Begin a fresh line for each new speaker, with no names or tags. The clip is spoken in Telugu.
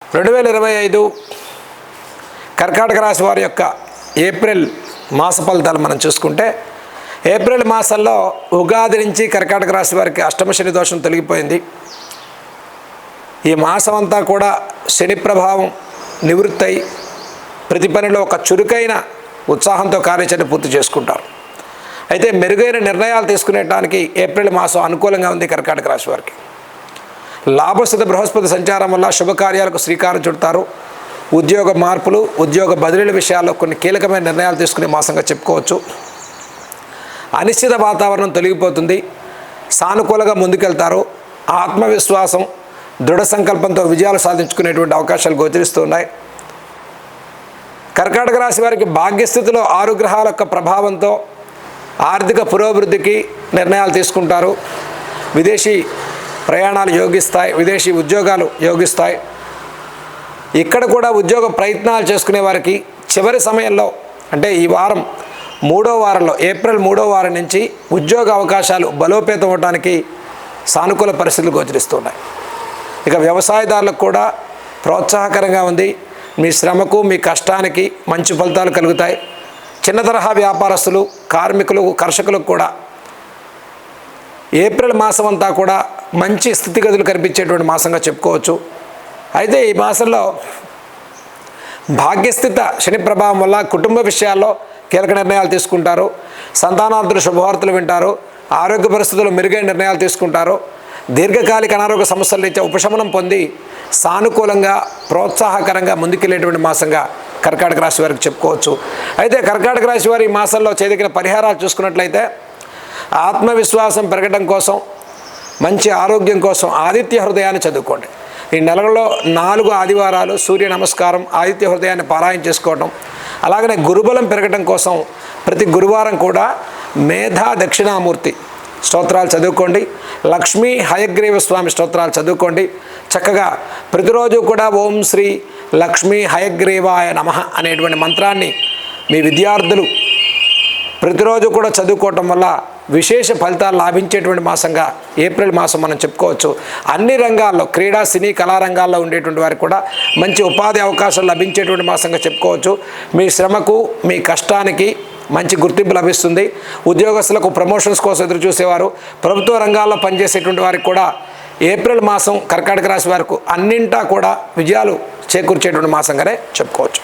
2025 కర్కాటక రాశి వారి యొక్క ఏప్రిల్ మాస ఫలితాలు మనం చూసుకుంటే, ఏప్రిల్ మాసంలో ఉగాది నుంచి కర్కాటక రాశి వారికి అష్టమ శని దోషం తొలగిపోయింది. ఈ మాసం అంతా కూడా శని ప్రభావం నివృత్తై ప్రతి పనిలో ఒక చురుకైన ఉత్సాహంతో కార్యాచరణ పూర్తి చేసుకుంటారు. అయితే మెరుగైన నిర్ణయాలు తీసుకునేటానికి ఏప్రిల్ మాసం అనుకూలంగా ఉంది కర్కాటక రాశి వారికి. లాభస్థిత బృహస్పతి సంచారం వల్ల శుభకార్యాలకు శ్రీకారం చుడతారు. ఉద్యోగ మార్పులు, ఉద్యోగ బదిలీల విషయాల్లో కొన్ని కీలకమైన నిర్ణయాలు తీసుకునే మాసంగా చెప్పుకోవచ్చు. అనిశ్చిత వాతావరణం తొలగిపోతుంది. సానుకూలంగా ముందుకెళ్తారు. ఆత్మవిశ్వాసం, దృఢ సంకల్పంతో విజయాలు సాధించుకునేటువంటి అవకాశాలు గోచరిస్తున్నాయి. కర్కాటక రాశి వారికి భాగ్యస్థితిలో 6 గ్రహాల యొక్క ప్రభావంతో ఆర్థిక పురోభివృద్ధికి నిర్ణయాలు తీసుకుంటారు. విదేశీ ప్రయాణాలు యోగిస్తాయి, విదేశీ ఉద్యోగాలు యోగిస్తాయి. ఇక్కడ కూడా ఉద్యోగ ప్రయత్నాలు చేసుకునే వారికి చివరి సమయంలో, అంటే ఈ వారం 3వ వారంలో, ఏప్రిల్ 3వ వారం నుంచి ఉద్యోగ అవకాశాలు బలోపేతం అవడానికి సానుకూల పరిస్థితులు గోచరిస్తున్నాయి. ఇక వ్యవసాయదారులకు కూడా ప్రోత్సాహకరంగా ఉంది. మీ శ్రమకు, మీ కష్టానికి మంచి ఫలితాలు కలుగుతాయి. చిన్న తరహా వ్యాపారస్తులు, కార్మికులు, కర్షకులకు కూడా ఏప్రిల్ మాసం అంతా కూడా మంచి స్థితిగతులు కనిపించేటువంటి మాసంగా చెప్పుకోవచ్చు. అయితే ఈ మాసంలో భాగ్యస్థిత శని ప్రభావం వల్ల కుటుంబ విషయాల్లో కీలక నిర్ణయాలు తీసుకుంటారు. సంతానార్థులు శుభవార్తలు వింటారు. ఆరోగ్య పరిస్థితుల్లో మెరుగైన నిర్ణయాలు తీసుకుంటారు. దీర్ఘకాలిక అనారోగ్య సమస్యల నుంచి ఉపశమనం పొంది సానుకూలంగా, ప్రోత్సాహకరంగా ముందుకెళ్ళేటువంటి మాసంగా కర్కాటక రాశి వారికి చెప్పుకోవచ్చు. అయితే కర్కాటక రాశి వారి ఈ మాసంలో చేయదగిన పరిహారాలు చూసుకున్నట్లయితే, ఆత్మవిశ్వాసం పెరగడం కోసం, మంచి ఆరోగ్యం కోసం ఆదిత్య హృదయాన్ని చదువుకోండి. ఈ నెలలో 4 ఆదివారాలు సూర్య నమస్కారం, ఆదిత్య హృదయాన్ని పారాయణ చేసుకోవడం. అలాగనే గురుబలం పెరగడం కోసం ప్రతి గురువారం కూడా మేధా దక్షిణామూర్తి స్తోత్రాలు చదువుకోండి. లక్ష్మీ హయగ్రీవ స్వామి స్తోత్రాలు చదువుకోండి. చక్కగా ప్రతిరోజు కూడా ఓం శ్రీ లక్ష్మీ హయగ్రీవాయ నమః అనేటువంటి మంత్రాన్ని మీ విద్యార్థులు ప్రతిరోజు కూడా చదువుకోవటం వల్ల విశేష ఫలితాలు లాభించేటువంటి మాసంగా ఏప్రిల్ మాసం మనం చెప్పుకోవచ్చు. అన్ని రంగాల్లో, క్రీడా, సినీ, కళారంగాల్లో ఉండేటువంటి వారికి కూడా మంచి ఉపాధి అవకాశాలు లభించేటువంటి మాసంగా చెప్పుకోవచ్చు. మీ శ్రమకు, మీ కష్టానికి మంచి గుర్తింపు లభిస్తుంది. ఉద్యోగస్తులకు ప్రమోషన్స్ కోసం ఎదురు చూసేవారు, ప్రభుత్వ రంగాల్లో పనిచేసేటువంటి వారికి కూడా ఏప్రిల్ మాసం కర్కాటక రాశి వారికి అన్నింటా కూడా విజయాలు చేకూర్చేటువంటి మాసంగానే చెప్పుకోవచ్చు.